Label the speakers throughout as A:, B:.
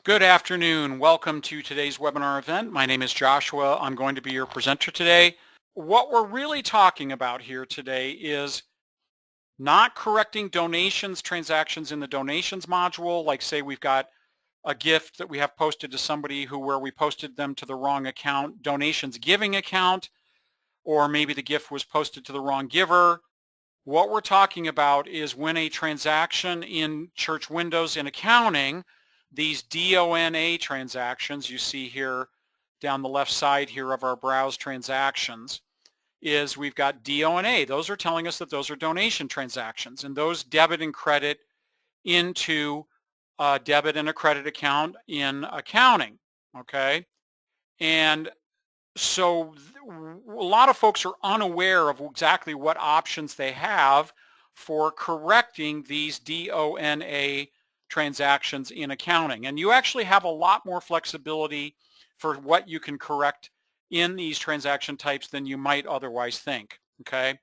A: Good afternoon. Welcome to today's webinar event. My name is Joshua. I'm going to be your presenter today. What we're really talking about here today is not correcting donations transactions in the donations module. Like say we've got a gift that we have posted to somebody where we posted them to the wrong account, donations giving account, or maybe the gift was posted to the wrong giver. What we're talking about is when a transaction in Church Windows in accounting, these DONA transactions you see here down the left side here of our browse transactions, is we've got DONA. Those are telling us that those are donation transactions, and those debit and credit into a debit and a credit account in accounting, okay? And so a lot of folks are unaware of exactly what options they have for correcting these DONA transactions in accounting. And you actually have a lot more flexibility for what you can correct in these transaction types than you might otherwise think, okay?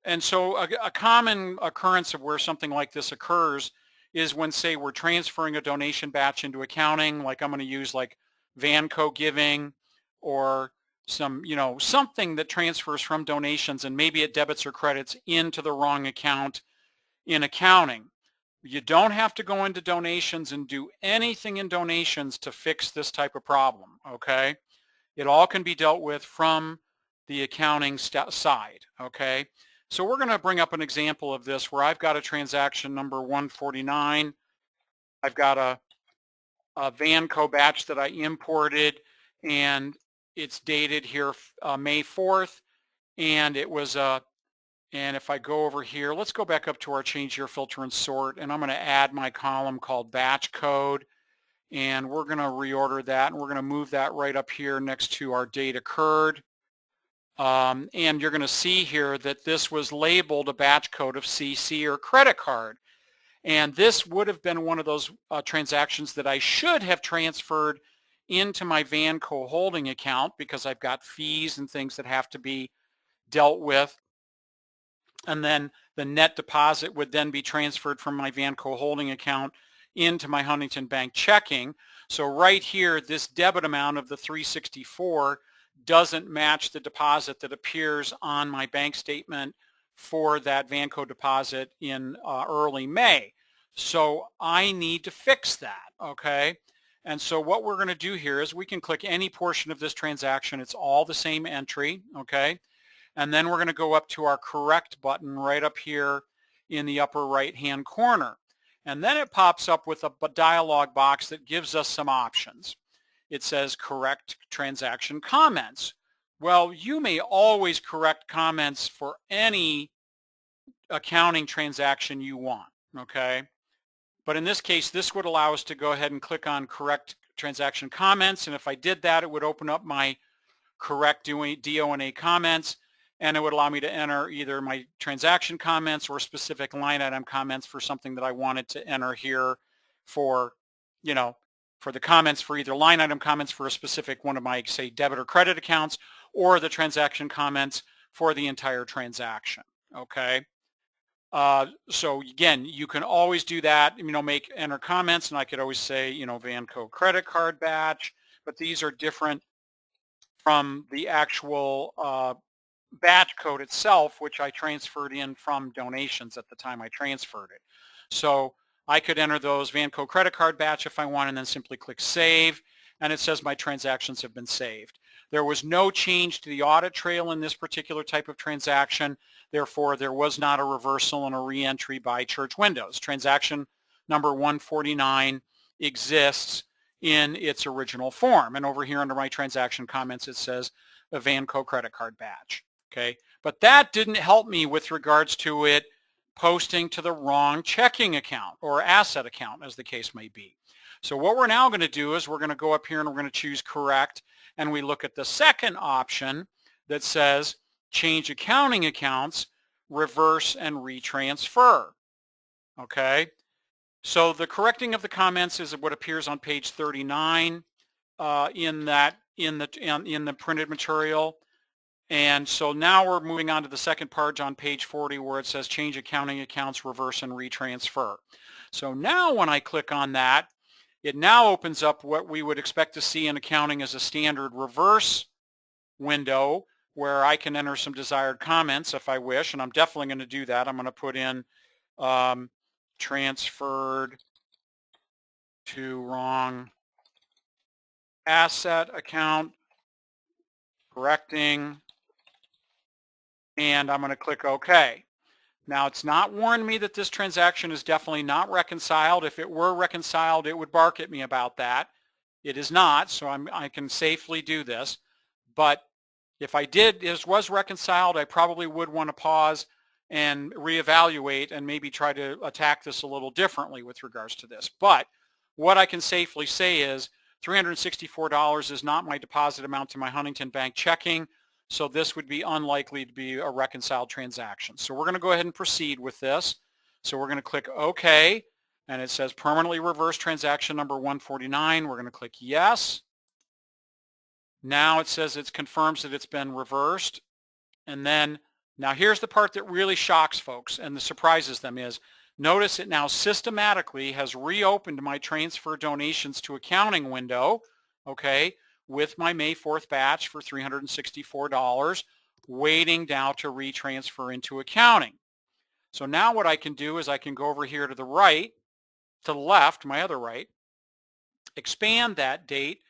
A: And so a common occurrence of where something like this occurs is when, say, we're transferring a donation batch into accounting, like I'm going to use like Vanco giving, or something that transfers from donations and maybe it debits or credits into the wrong account in accounting. You don't have to go into donations and do anything in donations to fix this type of problem, okay? It all can be dealt with from the accounting side, okay? So we're going to bring up an example of this where I've got a transaction number 149. I've got a Vanco batch that I imported, and it's dated here May 4th, and it was and if I go over here, let's go back up to our change year filter and sort, and I'm going to add my column called batch code, and we're going to reorder that, and we're going to move that right up here next to our date occurred. And you're going to see here that this was labeled a batch code of CC or credit card. And this would have been one of those transactions that I should have transferred into my Vanco holding account because I've got fees and things that have to be dealt with. And then the net deposit would then be transferred from my Vanco holding account into my Huntington Bank checking. So right here, this debit amount of the $364 doesn't match the deposit that appears on my bank statement for that Vanco deposit in early May. So I need to fix that, okay? And so what we're going to do here is we can click any portion of this transaction. It's all the same entry, okay? And then we're going to go up to our correct button right up here in the upper right-hand corner. And then it pops up with a dialog box that gives us some options. It says correct transaction comments. Well, you may always correct comments for any accounting transaction you want, okay? But in this case, this would allow us to go ahead and click on correct transaction comments. And if I did that, it would open up my correct DONA comments, and it would allow me to enter either my transaction comments or specific line item comments for something that I wanted to enter here for, for the comments for either line item comments for a specific one of my, say, debit or credit accounts, or the transaction comments for the entire transaction, okay? So again, you can always do that, enter comments, and I could always say, Vanco credit card batch, but these are different from the actual batch code itself, which I transferred in from donations at the time I transferred it. So I could enter those Vanco credit card batch if I want, and then simply click save, and it says my transactions have been saved. There was no change to the audit trail in this particular type of transaction. Therefore, there was not a reversal and a re-entry by Church Windows. Transaction number 149 exists in its original form. And over here under my transaction comments, it says a Vanco credit card batch. Okay, but that didn't help me with regards to it posting to the wrong checking account or asset account, as the case may be. So what we're now going to do is we're going to go up here and we're going to choose correct, and we look at the second option that says change accounting accounts, reverse and retransfer. Okay, so the correcting of the comments is what appears on page 39 in the printed material. And so now we're moving on to the second part on page 40 where it says change accounting accounts, reverse and retransfer. So now when I click on that, It now opens up what we would expect to see in accounting as a standard reverse window where I can enter some desired comments if I wish, and I'm definitely going to do that. I'm going to put in transferred to wrong asset account, correcting, and I'm going to click OK. Now, it's not warned me that this transaction is definitely not reconciled. If it were reconciled, it would bark at me about that. It is not, so I can safely do this. But if I did, it was reconciled, I probably would want to pause and reevaluate and maybe try to attack this a little differently with regards to this. But what I can safely say is $364 is not my deposit amount to my Huntington Bank checking, so this would be unlikely to be a reconciled transaction. So we're going to go ahead and proceed with this. So we're going to click OK, and it says permanently reverse transaction number 149. We're going to click yes. Now it says it confirms that it's been reversed. And then, now here's the part that really shocks folks and that surprises them is, notice it now systematically has reopened my transfer donations to accounting window, okay, with my May 4th batch for $364, waiting now to retransfer into accounting. So now what I can do is I can go over here to the right, to the left, my other right, expand that date,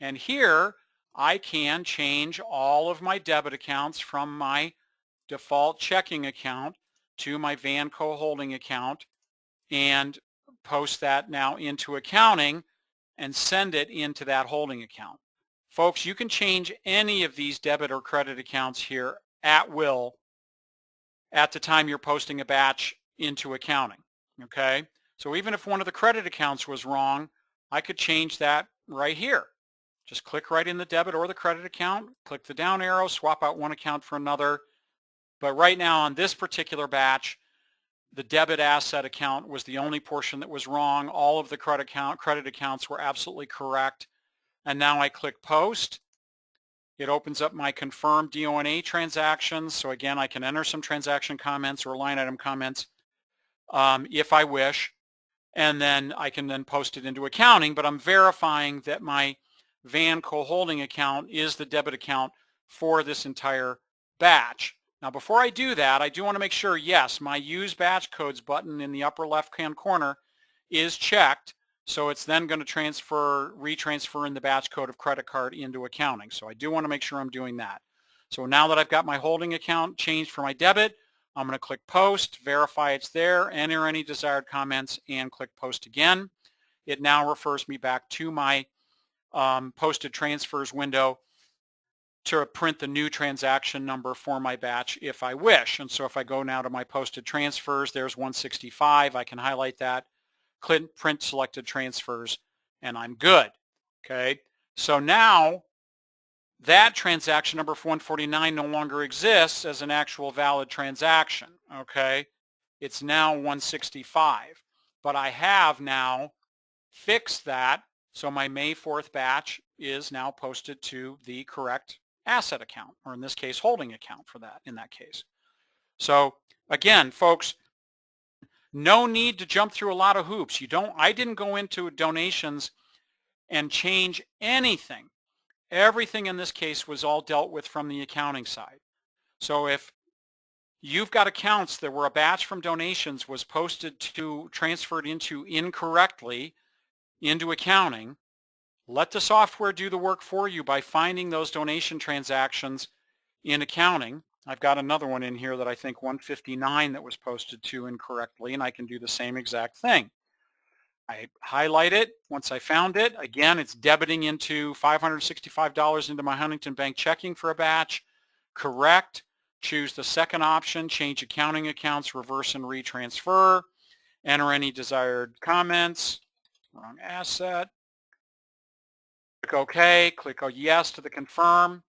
A: and here I can change all of my debit accounts from my default checking account to my Vanco holding account and post that now into accounting and send it into that holding account. Folks, you can change any of these debit or credit accounts here at will at the time you're posting a batch into accounting, okay? So even if one of the credit accounts was wrong, I could change that right here. Just click right in the debit or the credit account, click the down arrow, swap out one account for another. But right now on this particular batch, the debit asset account was the only portion that was wrong. All of the credit accounts were absolutely correct. And now I click post. It opens up my confirmed DONA transactions. So again, I can enter some transaction comments or line item comments if I wish. And then I can then post it into accounting, but I'm verifying that my Vanco holding account is the debit account for this entire batch. Now, before I do that, I do want to make sure, yes, my use batch codes button in the upper left-hand corner is checked. So it's then going to retransfer in the batch code of credit card into accounting. So I do want to make sure I'm doing that. So now that I've got my holding account changed for my debit, I'm going to click post, verify it's there, enter any desired comments, and click post again. It now refers me back to my posted transfers window to print the new transaction number for my batch if I wish. And so if I go now to my posted transfers, there's 165. I can highlight that, click print selected transfers, and I'm good. Okay. So now that transaction number for 149 no longer exists as an actual valid transaction. Okay. It's now 165. But I have now fixed that. So my May 4th batch is now posted to the correct asset account, or in this case, holding account for that, in that case. So again, folks, no need to jump through a lot of hoops. I didn't go into donations and change anything. Everything in this case was all dealt with from the accounting side. So if you've got accounts that were a batch from donations was transferred into incorrectly into accounting, let the software do the work for you by finding those donation transactions in accounting. I've got another one in here that I think 159 that was posted to incorrectly, and I can do the same exact thing. I highlight it. Once I found it, again, it's debiting into $565 into my Huntington Bank checking for a batch. Correct. Choose the second option, change accounting accounts, reverse and retransfer. Enter any desired comments. Wrong asset. Click OK. Click yes to the confirm.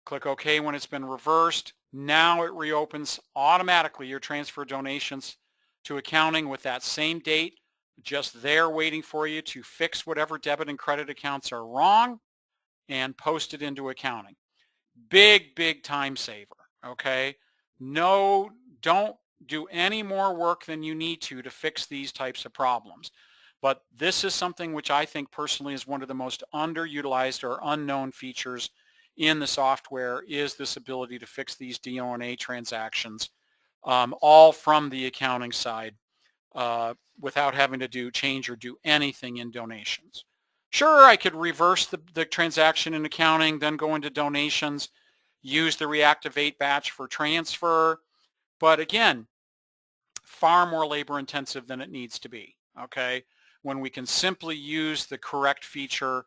A: Click OK when it's been reversed. Now it reopens automatically your transfer donations to accounting with that same date, just there waiting for you to fix whatever debit and credit accounts are wrong and post it into accounting. Big, big time saver, okay? No, don't do any more work than you need to fix these types of problems. But this is something which I think personally is one of the most underutilized or unknown features in the software, is this ability to fix these DONA transactions, all from the accounting side, without having to change or do anything in donations. Sure, I could reverse the transaction in accounting, then go into donations, use the reactivate batch for transfer, but again, far more labor intensive than it needs to be, okay? When we can simply use the correct feature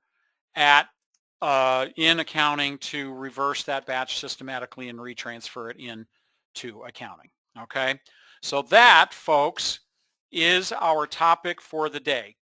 A: in accounting to reverse that batch systematically and retransfer it into accounting, okay? So that, folks, is our topic for the day.